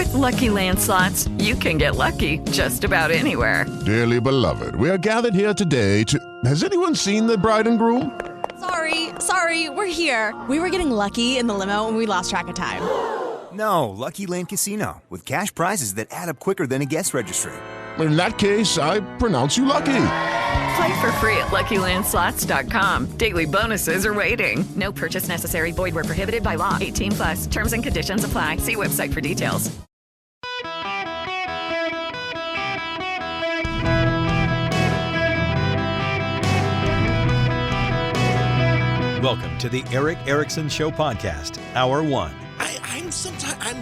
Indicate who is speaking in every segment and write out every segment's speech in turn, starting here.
Speaker 1: With Lucky Land Slots, you can get lucky just about anywhere.
Speaker 2: Dearly beloved, we are gathered here today to... Has anyone seen the bride and groom?
Speaker 3: Sorry, we're here. We were getting lucky in the limo and we lost track of time.
Speaker 4: No, Lucky Land Casino, with cash prizes that add up quicker than a guest registry.
Speaker 2: In that case, I pronounce you lucky.
Speaker 1: Play for free at LuckyLandSlots.com. Daily bonuses are waiting. No purchase necessary. Void where prohibited by law. 18+. Terms and conditions apply. See website for details.
Speaker 5: Welcome to the Eric Erickson Show podcast, Hour 1.
Speaker 6: I'm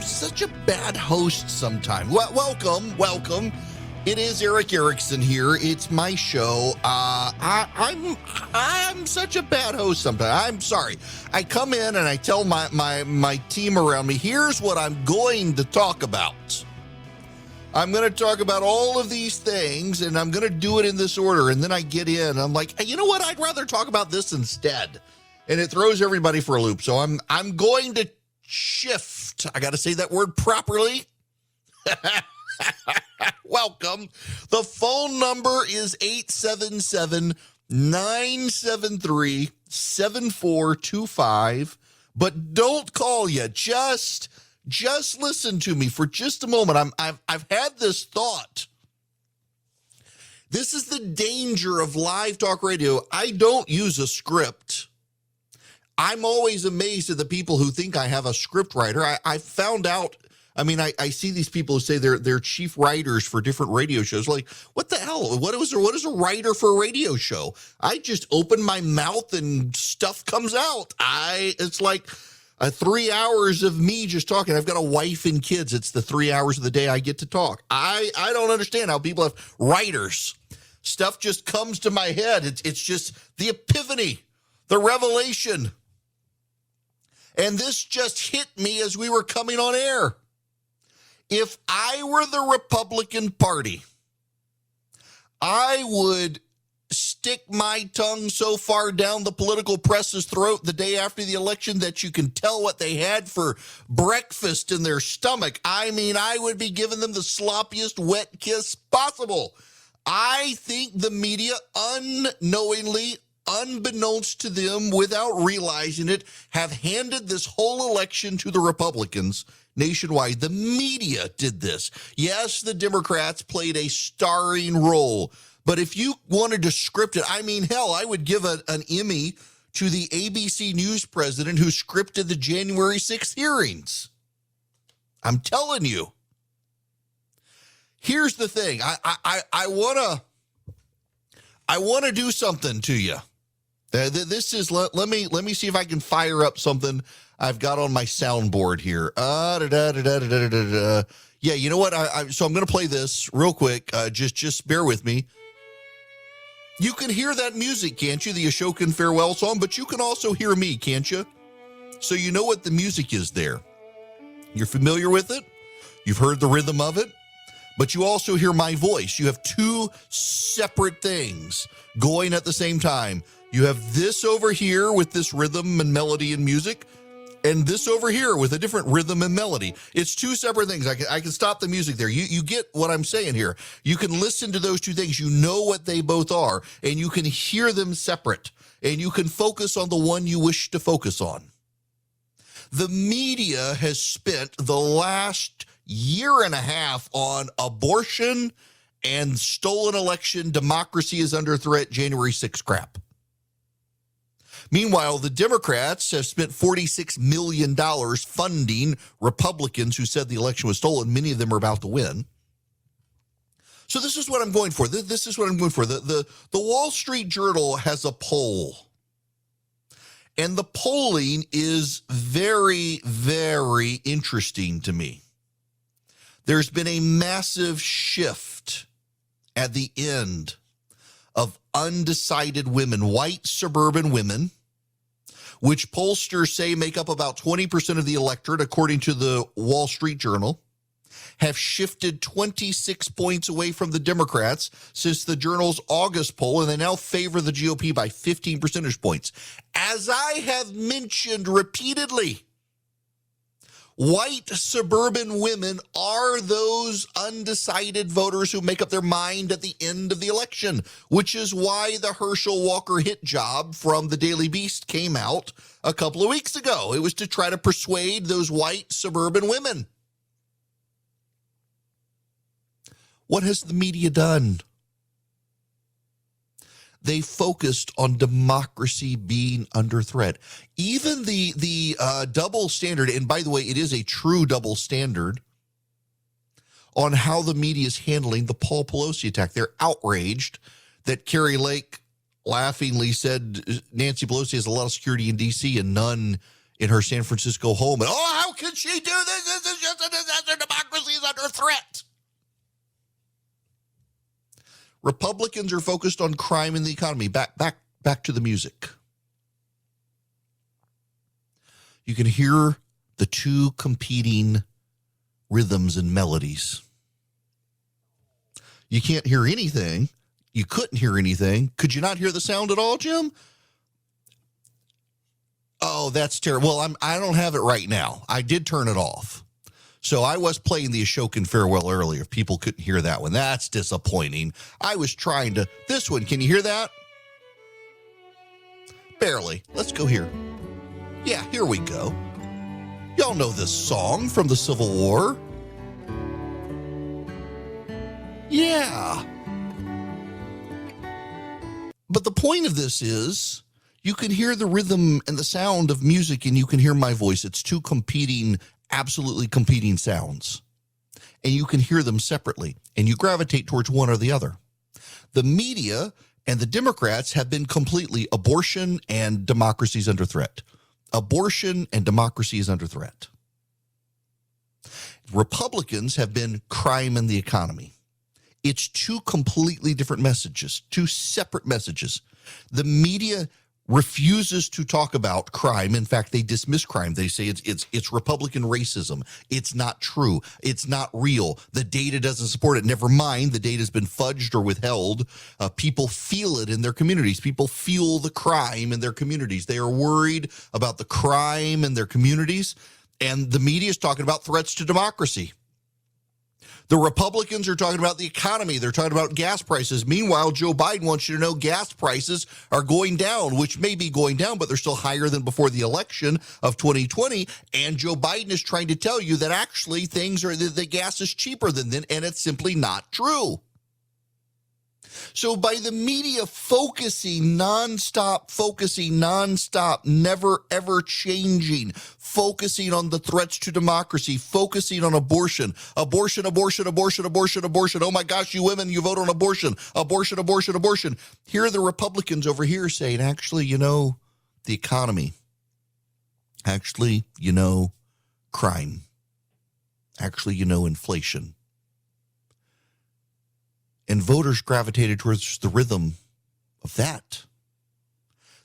Speaker 6: such a bad host sometimes. Welcome. It is Eric Erickson here. It's my show. I'm such a bad host sometimes. I'm sorry. I come in and I tell my team around me, here's what I'm going to talk about. I'm going to talk about all of these things, and I'm going to do it in this order. And then I get in, and I'm like, hey, you know what? I'd rather talk about this instead. And it throws everybody for a loop. So I'm going to shift. I got to say that word properly. Welcome. The phone number is 877-973-7425. But don't call yet. Just listen to me for just a moment. I've had this thought. This is the danger of live talk radio. I don't use a script. I'm always amazed at the people who think I have a script writer. I found out, I see these people who say they're chief writers for different radio shows. Like, what the hell? What is a writer for a radio show? I just open my mouth and stuff comes out. It's like 3 hours of me just talking. I've got a wife and kids. It's the 3 hours of the day I get to talk. I don't understand how people have writers. Stuff just comes to my head. It's just the epiphany, the revelation. And this just hit me as we were coming on air. If I were the Republican Party, I would stick my tongue so far down the political press's throat the day after the election that you can tell what they had for breakfast in their stomach. I would be giving them the sloppiest wet kiss possible. I think the media unknowingly, unbeknownst to them, without realizing it, have handed this whole election to the Republicans nationwide. The media did this. Yes, the Democrats played a starring role, but if you wanted to script it, hell, I would give an Emmy to the ABC News president who scripted the January 6th hearings. I'm telling you. Here's the thing. I want to do something to you. This is, let me see if I can fire up something I've got on my soundboard here. Yeah, you know what? So I'm going to play this real quick. Just bear with me. You can hear that music, can't you? The Ashokan farewell song, but you can also hear me, can't you? So you know what the music is there. You're familiar with it. You've heard the rhythm of it. But you also hear my voice. You have two separate things going at the same time. You have this over here with this rhythm and melody and music, and this over here with a different rhythm and melody. It's two separate things. I can stop the music there. You get what I'm saying here. You can listen to those two things. You know what they both are, and you can hear them separate, and you can focus on the one you wish to focus on. The media has spent the last year and a half on abortion and stolen election, democracy is under threat, January 6th crap. Meanwhile, the Democrats have spent $46 million funding Republicans who said the election was stolen. Many of them are about to win. So this is what I'm going for. This is what I'm going for. The Wall Street Journal has a poll. And the polling is very, very interesting to me. There's been a massive shift at the end of undecided women, white suburban women, which pollsters say make up about 20% of the electorate, according to the Wall Street Journal, have shifted 26 points away from the Democrats since the Journal's August poll, and they now favor the GOP by 15 percentage points. As I have mentioned repeatedly, White suburban women are those undecided voters who make up their mind at the end of the election, which is why the Herschel Walker hit job from the Daily Beast came out a couple of weeks ago. It was to try to persuade those white suburban women. What has the media done? They focused on democracy being under threat. Even the double standard, and by the way, it is a true double standard on how the media is handling the Paul Pelosi attack. They're outraged that Carrie Lake laughingly said Nancy Pelosi has a lot of security in D.C. and none in her San Francisco home. And, oh, how could she do this? This is just a disaster. Democracy is under threat. Republicans are focused on crime and the economy. Back to the music. You can hear the two competing rhythms and melodies. You can't hear anything. You couldn't hear anything. Could you not hear the sound at all, Jim? Oh, that's terrible. Well, I don't have it right now. I did turn it off. So I was playing the Ashokan Farewell earlier. If people couldn't hear that one, that's disappointing. I was trying to, this one, can you hear that? Barely. Let's go here. Yeah, here we go. Y'all know this song from the Civil War. Yeah. But the point of this is you can hear the rhythm and the sound of music and you can hear my voice. It's two absolutely competing sounds. And you can hear them separately and you gravitate towards one or the other. The media and the Democrats have been completely abortion and democracy is under threat. Abortion and democracy is under threat. Republicans have been crime and the economy. It's two completely different messages, two separate messages. The media refuses to talk about crime. In fact, they dismiss crime. They say it's Republican racism. It's not true. It's not real. The data doesn't support it. Never mind, the data has been fudged or withheld. People feel it in their communities. People feel the crime in their communities. They are worried about the crime in their communities, and the media is talking about threats to democracy. The Republicans are talking about the economy. They're talking about gas prices. Meanwhile, Joe Biden wants you to know gas prices are going down, which may be going down, but they're still higher than before the election of 2020. And Joe Biden is trying to tell you that actually the gas is cheaper than then, and it's simply not true. So by the media focusing nonstop, never ever changing, focusing on the threats to democracy, focusing on abortion. Oh my gosh, you women, you vote on abortion. Here are the Republicans over here saying, actually, the economy. Actually, crime. Actually, inflation. And voters gravitated towards the rhythm of that.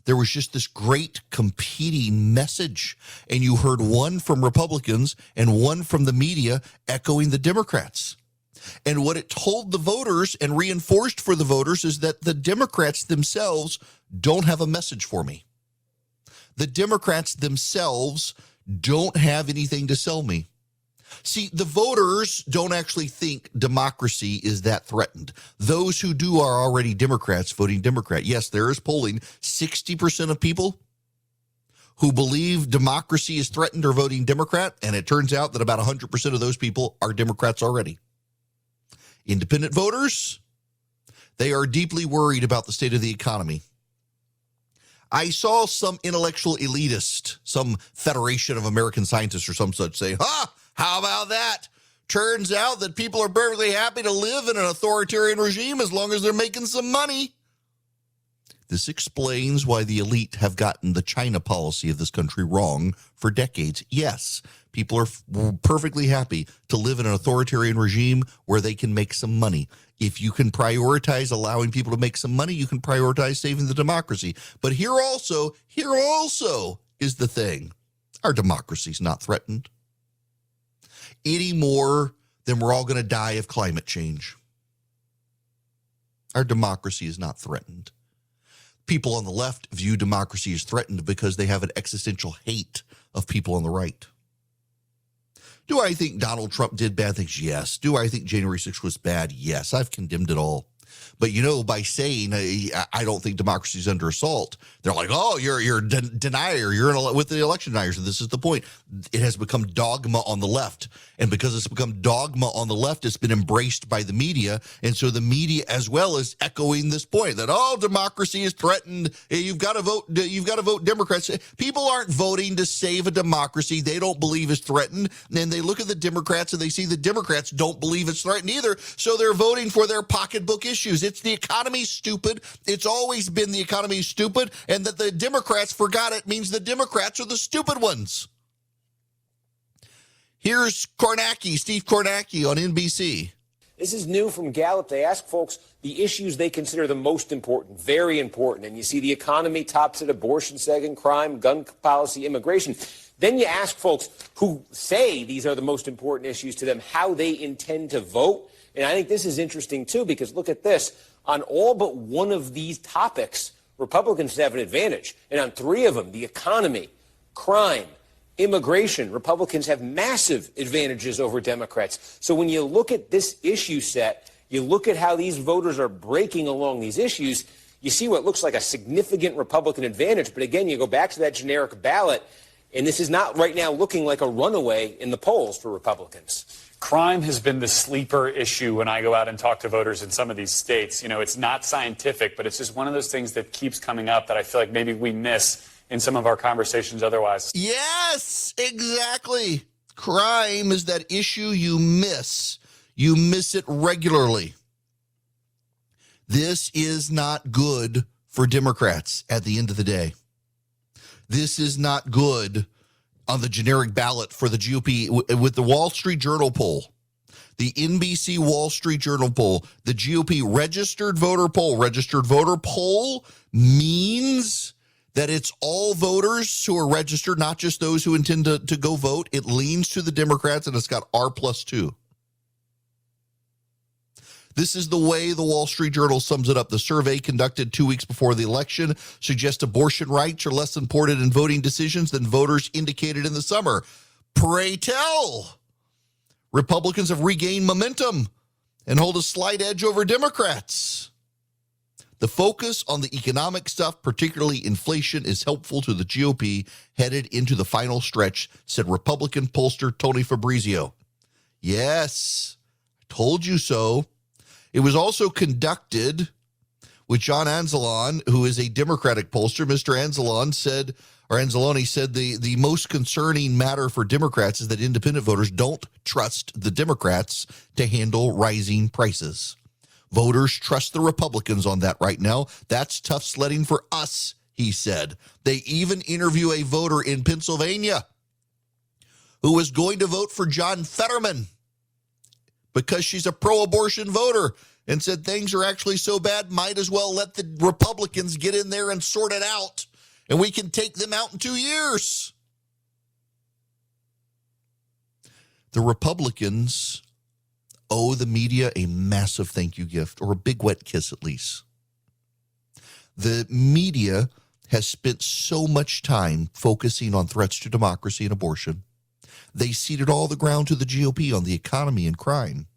Speaker 6: There was just this great competing message. And you heard one from Republicans and one from the media echoing the Democrats. And what it told the voters and reinforced for the voters is that the Democrats themselves don't have a message for me. The Democrats themselves don't have anything to sell me. See, the voters don't actually think democracy is that threatened. Those who do are already Democrats voting Democrat. Yes, there is polling. 60% of people who believe democracy is threatened are voting Democrat, and it turns out that about 100% of those people are Democrats already. Independent voters, they are deeply worried about the state of the economy. I saw some intellectual elitist, some Federation of American Scientists or some such say, how about that? Turns out that people are perfectly happy to live in an authoritarian regime as long as they're making some money. This explains why the elite have gotten the China policy of this country wrong for decades. Yes, people are perfectly happy to live in an authoritarian regime where they can make some money. If you can prioritize allowing people to make some money, you can prioritize saving the democracy. But here also is the thing. Our democracy is not threatened any more than we're all going to die of climate change. Our democracy is not threatened. People on the left view democracy as threatened because they have an existential hate of people on the right. Do I think Donald Trump did bad things? Yes. Do I think January 6th was bad? Yes. I've condemned it all. But, by saying I don't think democracy is under assault, they're like, oh, you're a denier. You're with the election deniers. And this is the point. It has become dogma on the left. And because it's become dogma on the left, it's been embraced by the media. And so the media as well is echoing this point that, oh, democracy is threatened. You've got to vote Democrats. People aren't voting to save a democracy they don't believe is threatened. And they look at the Democrats and they see the Democrats don't believe it's threatened either. So they're voting for their pocketbook issues. It's the economy stupid. It's always been the economy stupid. And that the Democrats forgot it means the Democrats are the stupid ones. Here's Steve Kornacki on NBC.
Speaker 7: This is new from Gallup. They ask folks the issues they consider the most important, very important. And you see the economy tops it, abortion, second, crime, gun policy, immigration. Then you ask folks who say these are the most important issues to them how they intend to vote. And I think this is interesting, too, because look at this. On all but one of these topics, Republicans have an advantage. And on three of them, the economy, crime, immigration, Republicans have massive advantages over Democrats. So when you look at this issue set, you look at how these voters are breaking along these issues, you see what looks like a significant Republican advantage. But again, you go back to that generic ballot, and this is not right now looking like a runaway in the polls for Republicans.
Speaker 8: Crime has been the sleeper issue when I go out and talk to voters in some of these states. It's not scientific, but it's just one of those things that keeps coming up that I feel like maybe we miss in some of our conversations otherwise.
Speaker 6: Yes, exactly. Crime is that issue you miss. You miss it regularly. This is not good for Democrats at the end of the day. This is not good on the generic ballot for the GOP. With the Wall Street Journal poll, the NBC Wall Street Journal poll, the GOP registered voter poll means that it's all voters who are registered, not just those who intend to go vote. It leans to the Democrats, and it's got R+2. This is the way the Wall Street Journal sums it up. The survey conducted 2 weeks before the election suggests abortion rights are less important in voting decisions than voters indicated in the summer. Pray tell, Republicans have regained momentum and hold a slight edge over Democrats. The focus on the economic stuff, particularly inflation, is helpful to the GOP headed into the final stretch, said Republican pollster Tony Fabrizio. Yes, I told you so. It was also conducted with John Anzalone, who is a Democratic pollster. Mr. Anzalone said the most concerning matter for Democrats is that independent voters don't trust the Democrats to handle rising prices. Voters trust the Republicans on that right now. That's tough sledding for us, he said. They even interview a voter in Pennsylvania who was going to vote for John Fetterman because she's a pro-abortion voter, and said things are actually so bad, might as well let the Republicans get in there and sort it out, and we can take them out in 2 years. The Republicans owe the media a massive thank you gift, or a big wet kiss at least. The media has spent so much time focusing on threats to democracy and abortion. They ceded all the ground to the GOP on the economy and crime.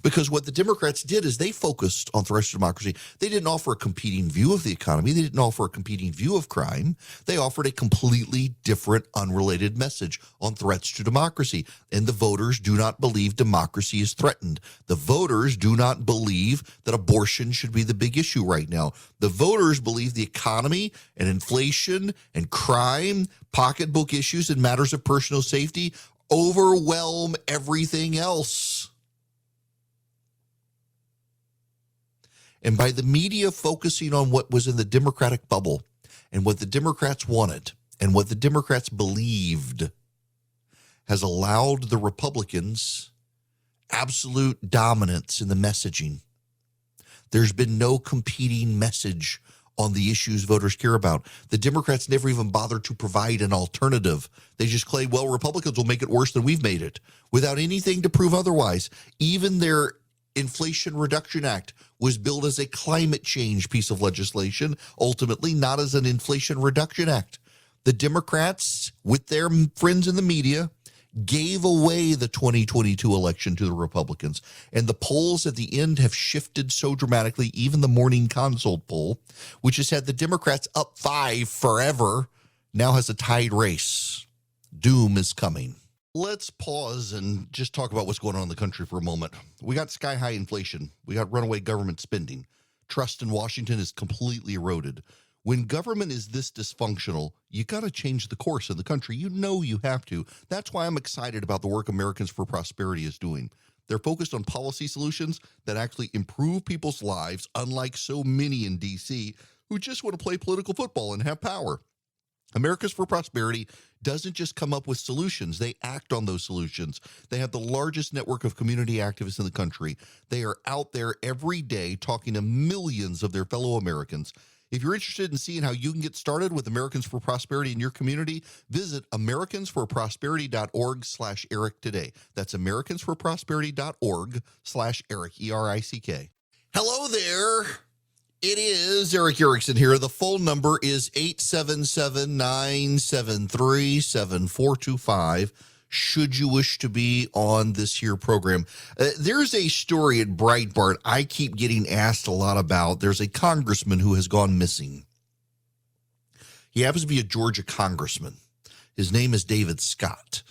Speaker 6: Because what the Democrats did is they focused on threats to democracy. They didn't offer a competing view of the economy. They didn't offer a competing view of crime. They offered a completely different, unrelated message on threats to democracy. And the voters do not believe democracy is threatened. The voters do not believe that abortion should be the big issue right now. The voters believe the economy and inflation and crime, pocketbook issues, and matters of personal safety overwhelm everything else. And by the media focusing on what was in the Democratic bubble and what the Democrats wanted and what the Democrats believed, has allowed the Republicans absolute dominance in the messaging. There's been no competing message on the issues voters care about. The Democrats never even bothered to provide an alternative. They just claim, well, Republicans will make it worse than we've made it, without anything to prove otherwise. Even their Inflation Reduction Act was billed as a climate change piece of legislation, ultimately not as an Inflation Reduction Act. The Democrats, with their friends in the media, gave away the 2022 election to the Republicans. And the polls at the end have shifted so dramatically. Even the Morning Consult poll, which has had the Democrats up 5 forever, now has a tied race. Doom is coming. Let's pause and just talk about what's going on in the country for a moment. We got sky-high inflation. We got runaway government spending. Trust in Washington is completely eroded. When government is this dysfunctional, you got to change the course of the country. You know you have to. That's why I'm excited about the work Americans for Prosperity is doing. They're focused on policy solutions that actually improve people's lives, unlike so many in D.C. who just want to play political football and have power. Americans for Prosperity doesn't just come up with solutions. They act on those solutions. They have the largest network of community activists in the country. They are out there every day talking to millions of their fellow Americans. If you're interested in seeing how you can get started with Americans for Prosperity in your community, visit americansforprosperity.org/Eric today. That's americansforprosperity.org/Eric, E-R-I-C-K. Hello there. It is Eric Erickson here. The phone number is 877-973-7425. Should you wish to be on this here program. There's a story at Breitbart I keep getting asked a lot about. There's a congressman who has gone missing. He happens to be a Georgia congressman. His name is David Scott.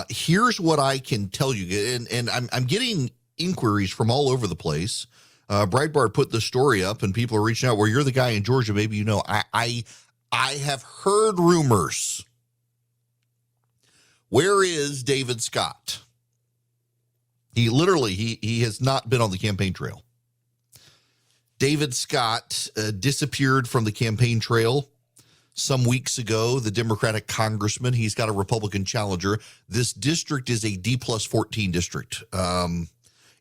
Speaker 6: Here's what I can tell you, and I'm getting inquiries from all over the place. Breitbart put the story up, and people are reaching out. Well, you're the guy in Georgia. Maybe you know. I have heard rumors. Where is David Scott? He has not been on the campaign trail. David Scott disappeared from the campaign trail some weeks ago. The Democratic congressman, he's got a Republican challenger. This district is a D+14 district.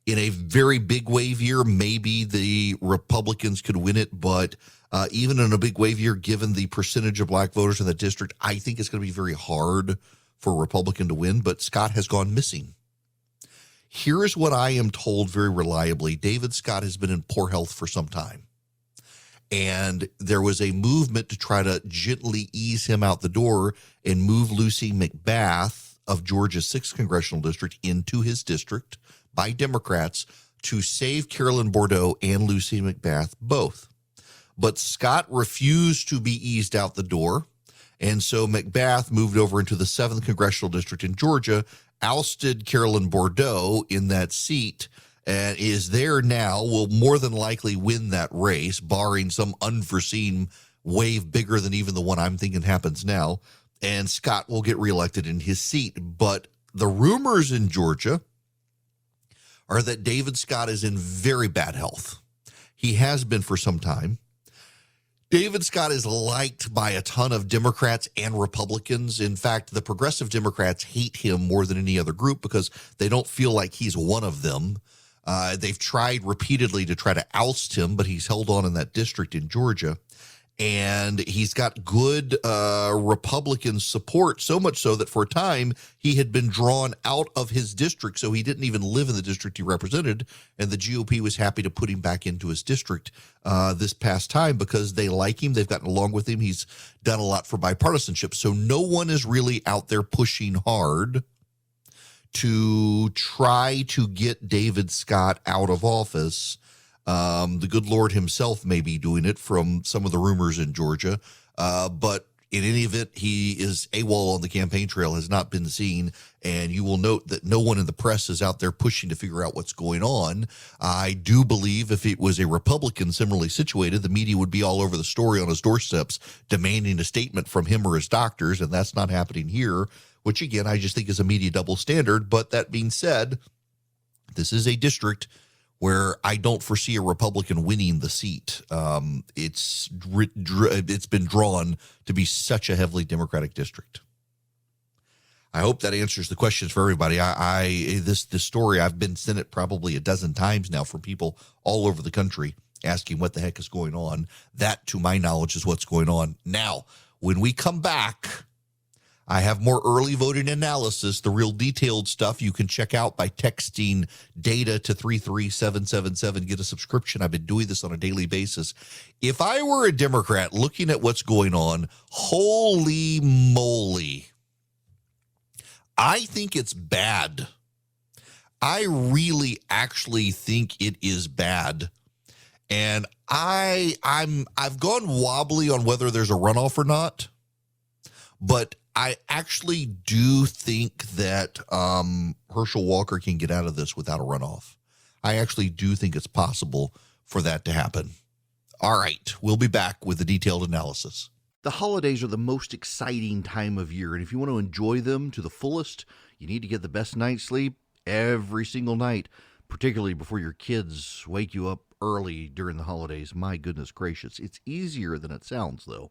Speaker 6: In a very big wave year, maybe the Republicans could win it, but even in a big wave year, given the percentage of black voters in the district, I think it's going to be very hard for a Republican to win, but Scott has gone missing. Here is what I am told very reliably. David Scott has been in poor health for some time, and there was a movement to try to gently ease him out the door and move Lucy McBath of Georgia's 6th congressional district into his district by Democrats to save Carolyn Bordeaux and Lucy McBath both. But Scott refused to be eased out the door, and so McBath moved over into the 7th congressional district in Georgia, ousted Carolyn Bordeaux in that seat, and is there now, will more than likely win that race, barring some unforeseen wave bigger than even the one I'm thinking happens now, and Scott will get reelected in his seat. But the rumors in Georgia are that David Scott is in very bad health. He has been for some time. David Scott is liked by a ton of Democrats and Republicans. In fact, the progressive Democrats hate him more than any other group because they don't feel like he's one of them. They've tried repeatedly to try to oust him, but he's held on in that district in Georgia. And he's got good Republican support, so much so that for a time he had been drawn out of his district, so he didn't even live in the district he represented, and the GOP was happy to put him back into his district this past time because they like him. They've gotten along with him. He's done a lot for bipartisanship, so no one is really out there pushing hard to try to get David Scott out of office. The good Lord himself may be doing it from some of the rumors in Georgia. But in any event, he is AWOL on the campaign trail, has not been seen. And you will note that no one in the press is out there pushing to figure out what's going on. I do believe if it was a Republican similarly situated, the media would be all over the story on his doorsteps, demanding a statement from him or his doctors. And that's not happening here, which again, I just think is a media double standard. But that being said, this is a district where I don't foresee a Republican winning the seat. It's been drawn to be such a heavily Democratic district. I hope that answers the questions for everybody. This story, I've been sent it probably a dozen times now from people all over the country asking what the heck is going on. That, to my knowledge, is what's going on. Now, when we come back, I have more early voting analysis, the real detailed stuff you can check out by texting data to 33777. Get a subscription. I've been doing this on a daily basis. If I were a Democrat looking at what's going on, holy moly, I think it's bad. I really actually think it is bad. And I've gone wobbly on whether there's a runoff or not. But I actually do think that Herschel Walker can get out of this without a runoff. I actually do think it's possible for that to happen. All right, we'll be back with a detailed analysis.
Speaker 9: The holidays are the most exciting time of year, and if you want to enjoy them to the fullest, you need to get the best night's sleep every single night, particularly before your kids wake you up early during the holidays. My goodness gracious. It's easier than it sounds, though.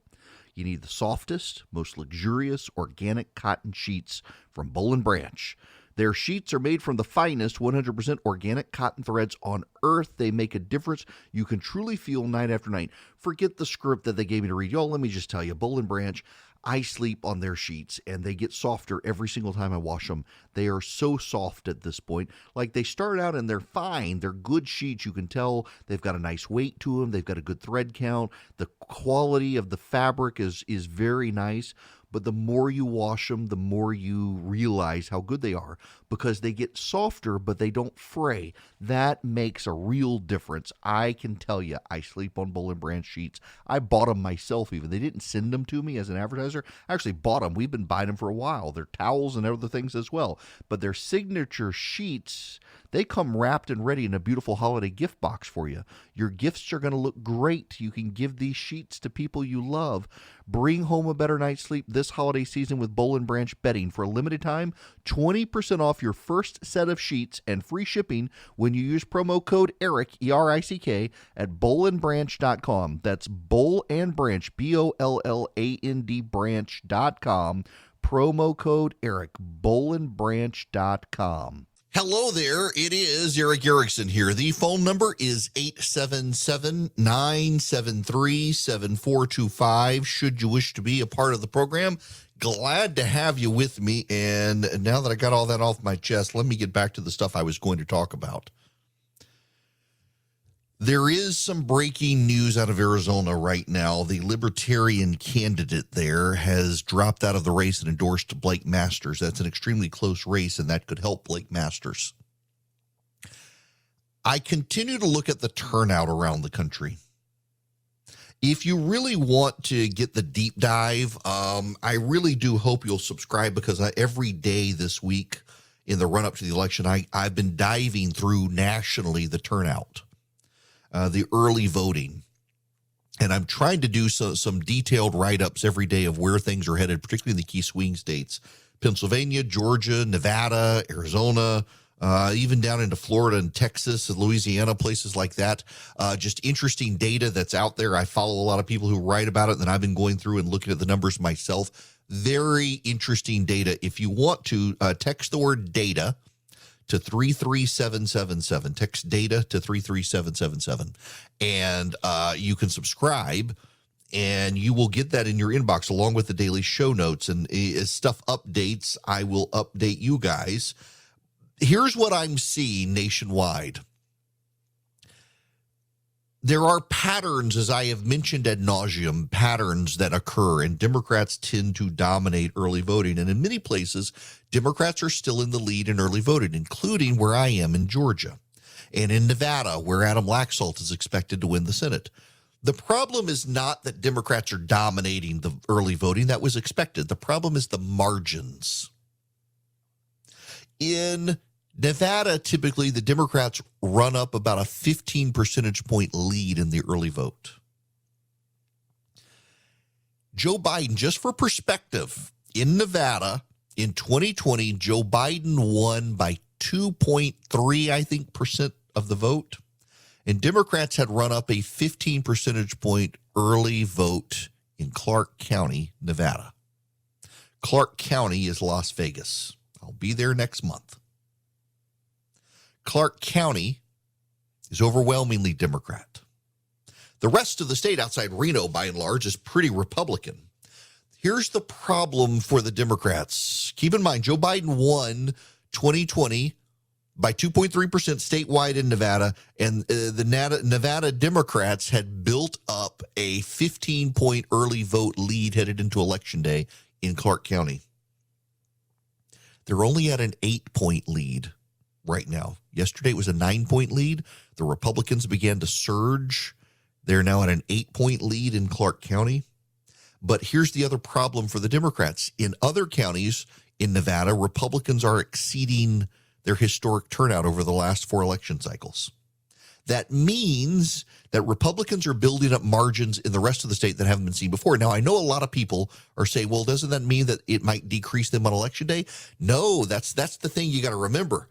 Speaker 9: You need the softest, most luxurious organic cotton sheets from Boll & Branch. Their sheets are made from the finest 100% organic cotton threads on earth. They make a difference you can truly feel night after night. Forget the script that they gave me to read. Y'all, let me just tell you, Boll & Branch, I sleep on their sheets, and they get softer every single time I wash them. They are so soft at this point. Like, they start out and they're fine. They're good sheets. You can tell they've got a nice weight to them. They've got a good thread count. The quality of the fabric is very nice. But the more you wash them, the more you realize how good they are, because they get softer, but they don't fray. That makes a real difference. I can tell you, I sleep on Boll & Branch sheets. I bought them myself even. They didn't send them to me as an advertiser. I actually bought them. We've been buying them for a while. They're towels and other things as well. But their signature sheets, they come wrapped and ready in a beautiful holiday gift box for you. Your gifts are going to look great. You can give these sheets to people you love. Bring home a better night's sleep this holiday season with Boll & Branch bedding. For a limited time, 20% off your first set of sheets and free shipping when you use promo code ERICK, E-R-I-C-K, at bollandbranch.com. That's Boll & Branch, B-O-L-L-A-N-D branch.com. Promo code ERICK, bollandbranch.com.
Speaker 6: Hello there. It is Eric Erickson here. The phone number is 877-973-7425. Should you wish to be a part of the program, glad to have you with me. And now that I got all that off my chest, let me get back to the stuff I was going to talk about. There is some breaking news out of Arizona right now. The libertarian candidate there has dropped out of the race and endorsed Blake Masters. That's an extremely close race, and that could help Blake Masters. I continue to look at the turnout around the country. If you really want to get the deep dive, I really do hope you'll subscribe, because every day this week in the run-up to the election, I've been diving through nationally the turnout. The early voting. And I'm trying to do some detailed write-ups every day of where things are headed, particularly in the key swing states. Pennsylvania, Georgia, Nevada, Arizona, even down into Florida and Texas and Louisiana, places like that. Just interesting data that's out there. I follow a lot of people who write about it, and then I've been going through and looking at the numbers myself. Very interesting data. If you want to, text the word data to 33777. Text data to 33777. And you can subscribe, and you will get that in your inbox along with the daily show notes. And as stuff updates, I will update you guys. Here's what I'm seeing nationwide. There are patterns, as I have mentioned ad nauseum, patterns that occur, and Democrats tend to dominate early voting. And in many places, Democrats are still in the lead in early voting, including where I am in Georgia and in Nevada, where Adam Laxalt is expected to win the Senate. The problem is not that Democrats are dominating the early voting. That was expected. The problem is the margins. In Nevada, typically, the Democrats run up about a 15 percentage point lead in the early vote. Joe Biden, just for perspective, in Nevada, in 2020, Joe Biden won by 2.3, I think, percent of the vote. And Democrats had run up a 15 percentage point early vote in Clark County, Nevada. Clark County is Las Vegas. I'll be there next month. Clark County is overwhelmingly Democrat. The rest of the state outside Reno, by and large, is pretty Republican. Here's the problem for the Democrats. Keep in mind, Joe Biden won 2020 by 2.3% statewide in Nevada, and the Nevada Democrats had built up a 15-point early vote lead headed into Election Day in Clark County. They're only at an 8-point lead right now. Yesterday it was a 9-point lead. The Republicans began to surge. They're now at an 8-point lead in Clark County. But here's the other problem for the Democrats. In other counties in Nevada, Republicans are exceeding their historic turnout over the last 4 election cycles. That means that Republicans are building up margins in the rest of the state that haven't been seen before. Now, I know a lot of people are saying, well, doesn't that mean that it might decrease them on election day? No, that's the thing you got to remember.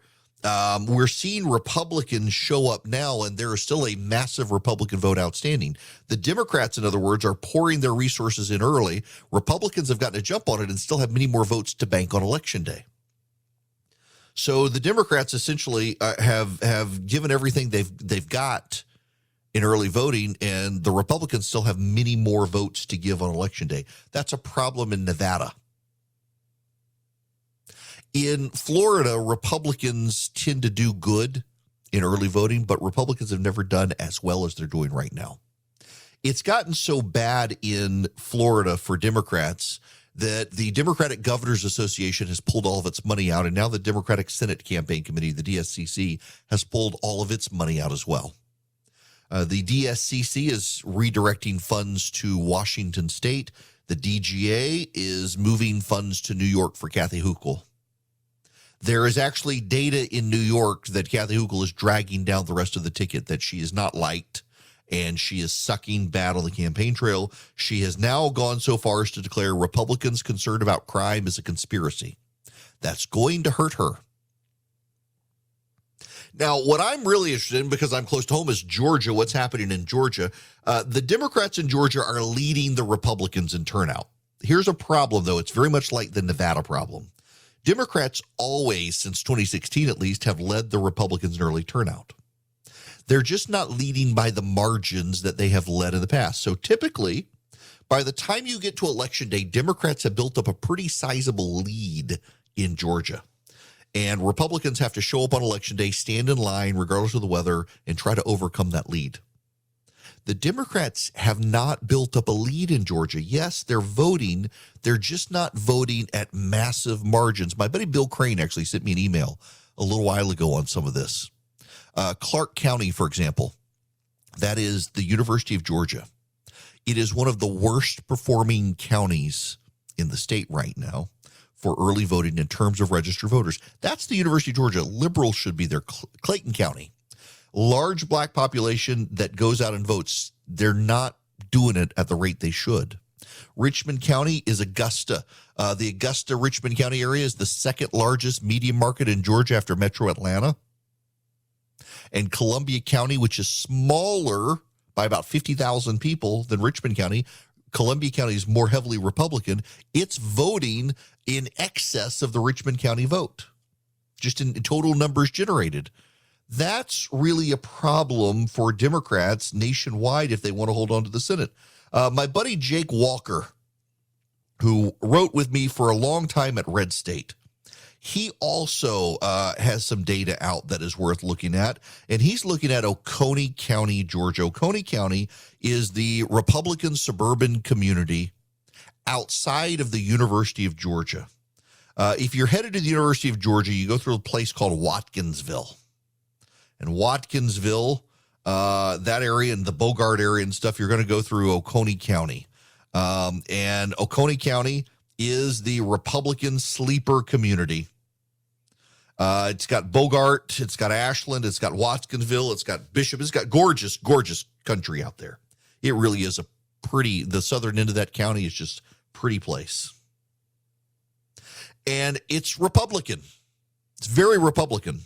Speaker 6: We're seeing Republicans show up now, and there is still a massive Republican vote outstanding. The Democrats, in other words, are pouring their resources in early. Republicans have gotten a jump on it and still have many more votes to bank on election day. So the Democrats essentially have given everything they've got in early voting, and the Republicans still have many more votes to give on election day. That's a problem in Nevada. In Florida, Republicans tend to do good in early voting, but Republicans have never done as well as they're doing right now. It's gotten so bad in Florida for Democrats that the Democratic Governors Association has pulled all of its money out, and now the Democratic Senate Campaign Committee, the DSCC, has pulled all of its money out as well. The DSCC is redirecting funds to Washington State. The DGA is moving funds to New York for Kathy Hochul. There is actually data in New York that Kathy Hochul is dragging down the rest of the ticket, that she is not liked, and she is sucking bad on the campaign trail. She has now gone so far as to declare Republicans concerned about crime is a conspiracy. That's going to hurt her. Now, what I'm really interested in, because I'm close to home, is Georgia. What's happening in Georgia? The Democrats in Georgia are leading the Republicans in turnout. Here's a problem, though. It's very much like the Nevada problem. Democrats always, since 2016 at least, have led the Republicans in early turnout. They're just not leading by the margins that they have led in the past. So typically, by the time you get to Election Day, Democrats have built up a pretty sizable lead in Georgia. And Republicans have to show up on Election Day, stand in line, regardless of the weather, and try to overcome that lead. The Democrats have not built up a lead in Georgia. Yes, they're voting. They're just not voting at massive margins. My buddy Bill Crane actually sent me an email a little while ago on some of this. Clark County, for example, that is the University of Georgia. It is one of the worst performing counties in the state right now for early voting in terms of registered voters. That's the University of Georgia. Liberals should be there. Clayton County, large black population that goes out and votes. They're not doing it at the rate they should. Richmond County is Augusta. The Augusta-Richmond County area is the second largest media market in Georgia after Metro Atlanta. And Columbia County, which is smaller by about 50,000 people than Richmond County, Columbia County is more heavily Republican. It's voting in excess of the Richmond County vote, just in total numbers generated. That's really a problem for Democrats nationwide if they want to hold on to the Senate. My buddy Jake Walker, who wrote with me for a long time at Red State, he also has some data out that is worth looking at, and he's looking at Oconee County, Georgia. Oconee County is the Republican suburban community outside of the University of Georgia. If you're headed to the University of Georgia, you go through a place called Watkinsville. And Watkinsville, that area and the Bogart area and stuff, you're going to go through Oconee County. And Oconee County is the Republican sleeper community. It's got Bogart, it's got Ashland, it's got Watkinsville, it's got Bishop, it's got gorgeous, gorgeous country out there. It really is the southern end of that county is just a pretty place. And it's Republican. It's very Republican.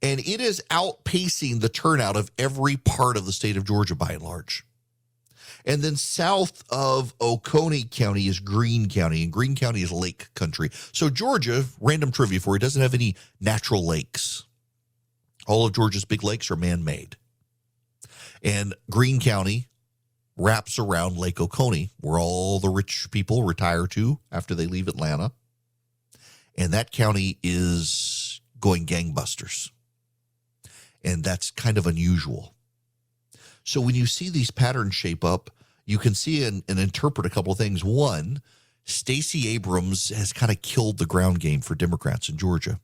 Speaker 6: And it is outpacing the turnout of every part of the state of Georgia by and large. And then south of Oconee County is Greene County, and Greene County is lake country. So Georgia, random trivia for you, doesn't have any natural lakes. All of Georgia's big lakes are man-made. And Greene County wraps around Lake Oconee, where all the rich people retire to after they leave Atlanta. And that county is going gangbusters. And that's kind of unusual. So when you see these patterns shape up, you can see and interpret a couple of things. One, Stacey Abrams has kind of killed the ground game for Democrats in Georgia.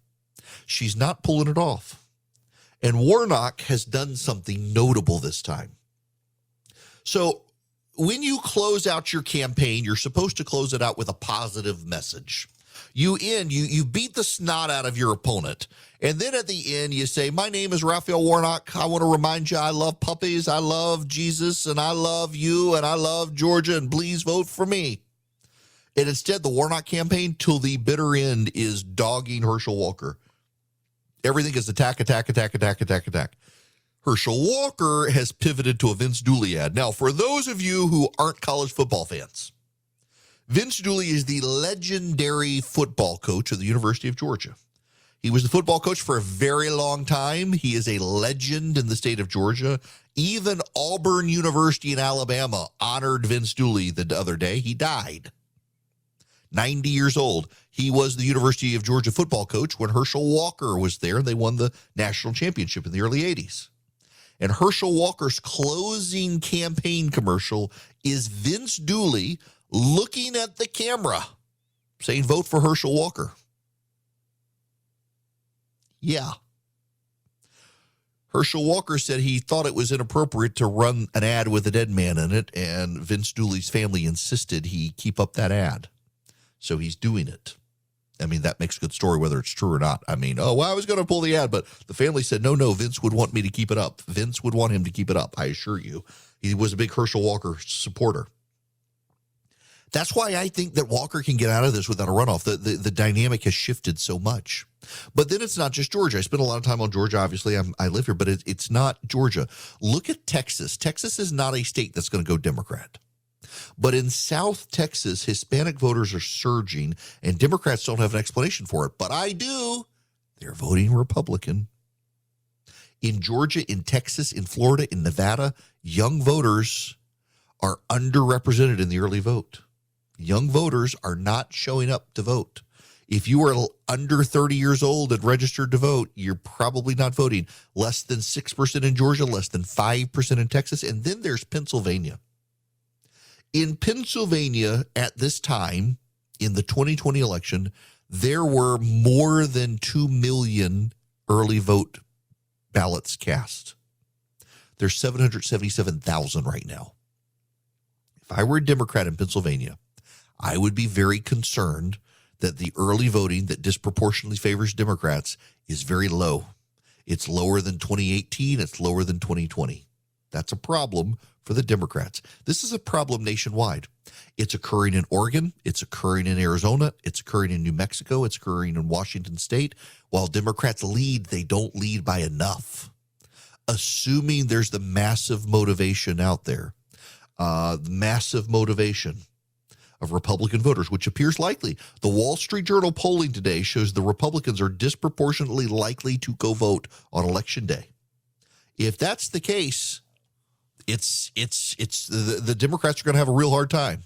Speaker 6: She's not pulling it off. And Warnock has done something notable this time. So when you close out your campaign, you're supposed to close it out with a positive message. You beat the snot out of your opponent. And then at the end, you say, my name is Raphael Warnock. I want to remind you I love puppies, I love Jesus, and I love you, and I love Georgia, and please vote for me. And instead, the Warnock campaign, till the bitter end, is dogging Herschel Walker. Everything is attack, attack, attack, attack, attack, attack. Herschel Walker has pivoted to a Vince Dooley ad. Now, for those of you who aren't college football fans, Vince Dooley is the legendary football coach of the University of Georgia. He was the football coach for a very long time. He is a legend in the state of Georgia. Even Auburn University in Alabama honored Vince Dooley the other day. He died. 90 years old. He was the University of Georgia football coach when Herschel Walker was there, and they won the national championship in the early 80s. And Herschel Walker's closing campaign commercial is Vince Dooley looking at the camera saying, vote for Herschel Walker. Yeah. Herschel Walker said he thought it was inappropriate to run an ad with a dead man in it, and Vince Dooley's family insisted he keep up that ad. So he's doing it. I mean, that makes a good story, whether it's true or not. I mean, oh, well, I was going to pull the ad, but the family said, no, Vince would want me to keep it up. Vince would want him to keep it up, I assure you. He was a big Herschel Walker supporter. That's why I think that Walker can get out of this without a runoff. The dynamic has shifted so much. But then it's not just Georgia. I spent a lot of time on Georgia. Obviously, I live here, but it's not Georgia. Look at Texas. Texas is not a state that's going to go Democrat. But in South Texas, Hispanic voters are surging, and Democrats don't have an explanation for it. But I do. They're voting Republican. In Georgia, in Texas, in Florida, in Nevada, young voters are underrepresented in the early vote. Young voters are not showing up to vote. If you are under 30 years old and registered to vote, you're probably not voting. Less than 6% in Georgia, less than 5% in Texas, and then there's Pennsylvania. In Pennsylvania at this time, in the 2020 election, there were more than 2 million early vote ballots cast. There's 777,000 right now. If I were a Democrat in Pennsylvania, I would be very concerned that the early voting that disproportionately favors Democrats is very low. It's lower than 2018. It's lower than 2020. That's a problem for the Democrats. This is a problem nationwide. It's occurring in Oregon. It's occurring in Arizona. It's occurring in New Mexico. It's occurring in Washington State. While Democrats lead, they don't lead by enough. Assuming there's the massive motivation out there, massive motivation of Republican voters, which appears likely. The Wall Street Journal polling today shows the Republicans are disproportionately likely to go vote on Election Day. If that's the case, the Democrats are going to have a real hard time.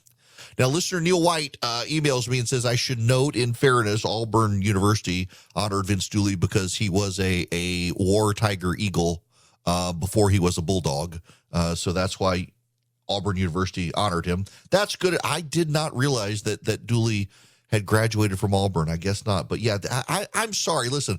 Speaker 6: Now, listener Neil White emails me and says, I should note, in fairness, Auburn University honored Vince Dooley because he was a war tiger eagle before he was a bulldog. So that's why Auburn University honored him. That's good. I did not realize that Dooley had graduated from Auburn. I guess not. But yeah, I'm sorry. Listen,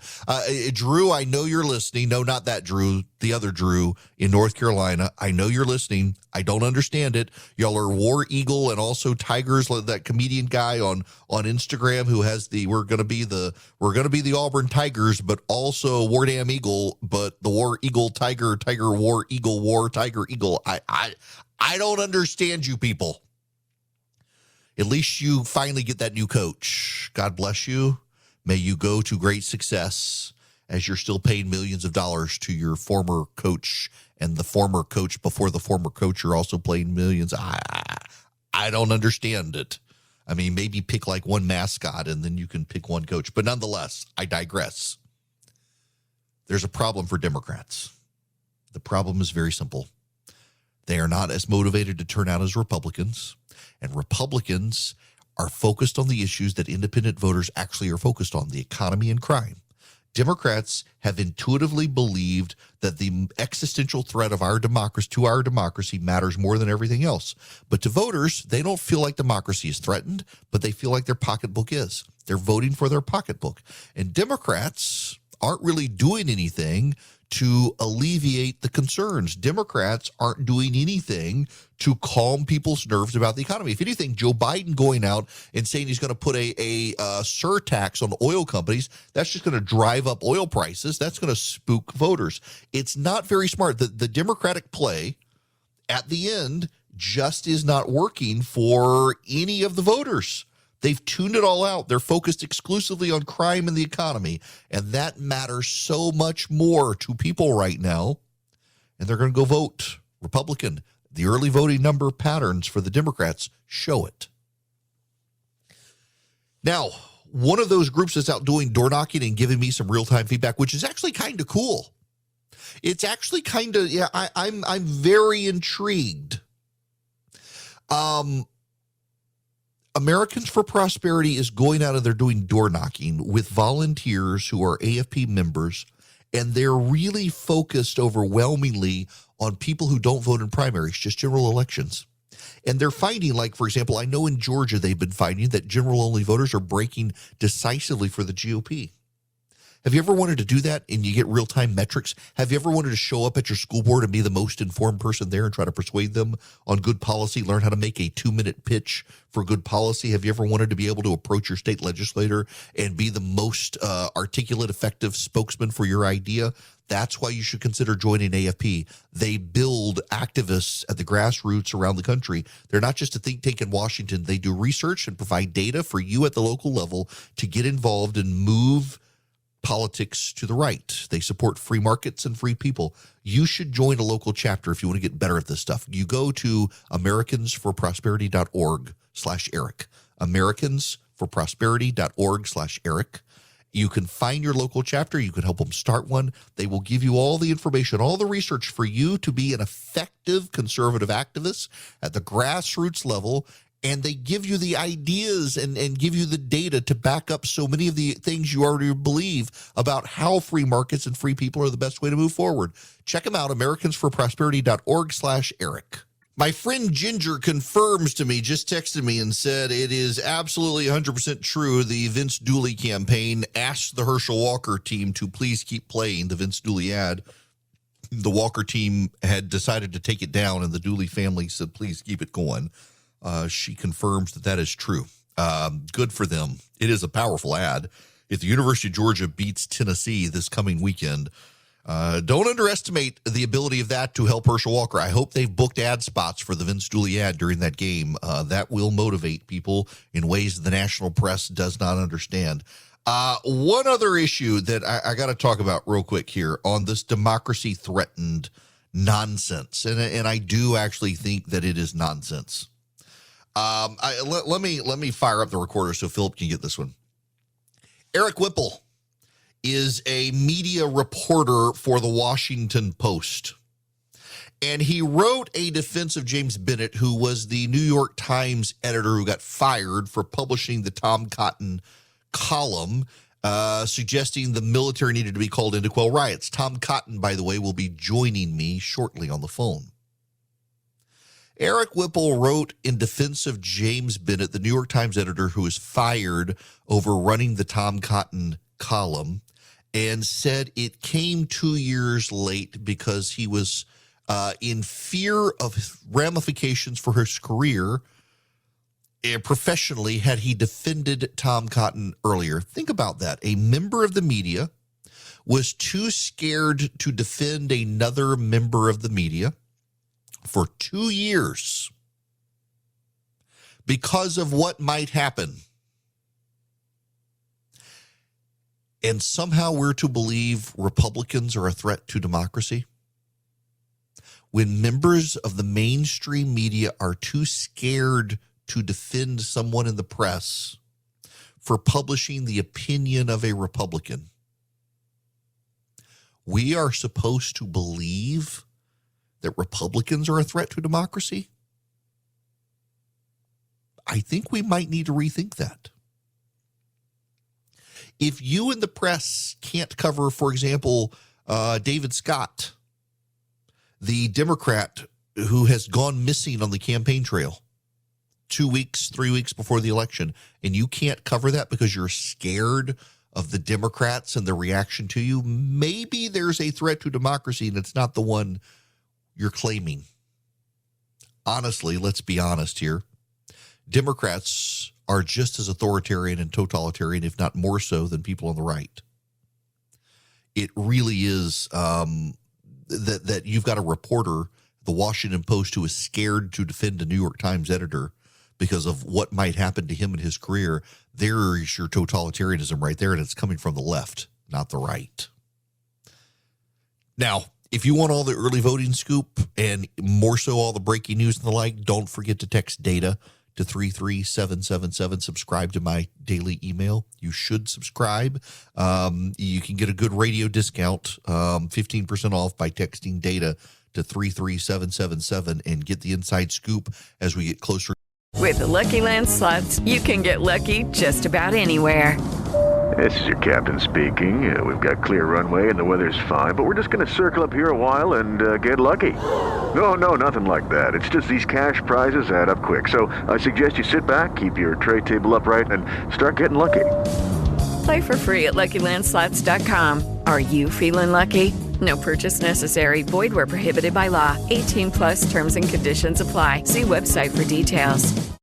Speaker 6: Drew, I know you're listening. No, not that Drew, the other Drew in North Carolina. I know you're listening. I don't understand it. Y'all are War Eagle and also Tigers, that comedian guy on Instagram who has we're gonna be the Auburn Tigers, but also War Damn Eagle, but the War Eagle Tiger War Eagle War Tiger Eagle. I don't understand you people. At least you finally get that new coach. God bless you. May you go to great success as you're still paying millions of dollars to your former coach and the former coach before the former coach. You're also paying millions. I don't understand it. I mean, maybe pick like one mascot and then you can pick one coach. But nonetheless, I digress. There's a problem for Democrats. The problem is very simple. They are not as motivated to turn out as Republicans. And Republicans are focused on the issues that independent voters actually are focused on, the economy and crime. Democrats have intuitively believed that the existential threat of our democracy to our democracy matters more than everything else. But to voters, they don't feel like democracy is threatened, but they feel like their pocketbook is. They're voting for their pocketbook. And Democrats aren't really doing anything to alleviate the concerns. Democrats aren't doing anything to calm people's nerves about the economy. If anything, Joe Biden going out and saying he's going to put a surtax on oil companies, that's just going to drive up oil prices. That's going to spook voters. It's not very smart. The Democratic play at the end just is not working for any of the voters. They've tuned it all out. They're focused exclusively on crime and the economy, and that matters so much more to people right now, and they're going to go vote Republican. The early voting number patterns for the Democrats show it. Now, one of those groups that's out doing door knocking and giving me some real-time feedback, which is actually kind of cool. It's actually kind of, I'm very intrigued. Americans for Prosperity is going out and they're doing door knocking with volunteers who are AFP members, and they're really focused overwhelmingly on people who don't vote in primaries, just general elections. And they're finding, like, for example, I know in Georgia they've been finding that general-only voters are breaking decisively for the GOP. Have you ever wanted to do that and you get real-time metrics? Have you ever wanted to show up at your school board and be the most informed person there and try to persuade them on good policy, learn how to make a 2-minute pitch for good policy? Have you ever wanted to be able to approach your state legislator and be the most articulate, effective spokesman for your idea? That's why you should consider joining AFP. They build activists at the grassroots around the country. They're not just a think tank in Washington. They do research and provide data for you at the local level to get involved and move politics to the right. They support free markets and free people. You should join a local chapter if you want to get better at this stuff. You go to americansforprosperity.org/Eric. americansforprosperity.org/Eric. You can find your local chapter. You can help them start one. They will give you all the information, all the research for you to be an effective conservative activist at the grassroots level. And they give you the ideas and give you the data to back up so many of the things you already believe about how free markets and free people are the best way to move forward. Check them out, americansforprosperity.org/Eric. My friend Ginger confirms to me, just texted me and said it is absolutely 100% true. The Vince Dooley campaign asked the Herschel Walker team to please keep playing the Vince Dooley ad. The Walker team had decided to take it down, and the Dooley family said, please keep it going. She confirms that is true. Good for them. It is a powerful ad. If the University of Georgia beats Tennessee this coming weekend, don't underestimate the ability of that to help Herschel Walker. I hope they've booked ad spots for the Vince Dooley ad during that game. That will motivate people in ways the national press does not understand. One other issue that I got to talk about real quick here on this democracy threatened nonsense. And I do actually think that it is nonsense. Let me fire up the recorder so Philip can get this one. Eric Whipple is a media reporter for the Washington Post. And he wrote a defense of James Bennett, who was the New York Times editor who got fired for publishing the Tom Cotton column, suggesting the military needed to be called in to quell riots. Tom Cotton, by the way, will be joining me shortly on the phone. Eric Whipple wrote in defense of James Bennett, the New York Times editor who was fired over running the Tom Cotton column, and said it came 2 years late because he was in fear of ramifications for his career professionally had he defended Tom Cotton earlier. Think about that. A member of the media was too scared to defend another member of the media for 2 years because of what might happen. And somehow we're to believe Republicans are a threat to democracy? When members of the mainstream media are too scared to defend someone in the press for publishing the opinion of a Republican, we are supposed to believe that Republicans are a threat to democracy? I think we might need to rethink that. If you and the press can't cover, for example, David Scott, the Democrat who has gone missing on the campaign trail 2 weeks, 3 weeks before the election, and you can't cover that because you're scared of the Democrats and the reaction to you, maybe there's a threat to democracy and it's not the one you're claiming. Honestly, let's be honest here. Democrats are just as authoritarian and totalitarian, if not more so, than people on the right. It really is that you've got a reporter, the Washington Post, who is scared to defend a New York Times editor because of what might happen to him in his career. There's your totalitarianism right there, and it's coming from the left, not the right. Now, if you want all the early voting scoop and more so all the breaking news and the like, don't forget to text DATA to 33777. Subscribe to my daily email. You should subscribe. You can get a good radio discount, 15% off by texting DATA to 33777 and get the inside scoop as we get closer.
Speaker 1: With the Lucky Land Slots, you can get lucky just about anywhere.
Speaker 10: This is your captain speaking. We've got clear runway and the weather's fine, but we're just going to circle up here a while and get lucky. No, nothing like that. It's just these cash prizes add up quick. So I suggest you sit back, keep your tray table upright, and start getting lucky.
Speaker 1: Play for free at LuckyLandSlots.com. Are you feeling lucky? No purchase necessary. Void where prohibited by law. 18+ terms and conditions apply. See website for details.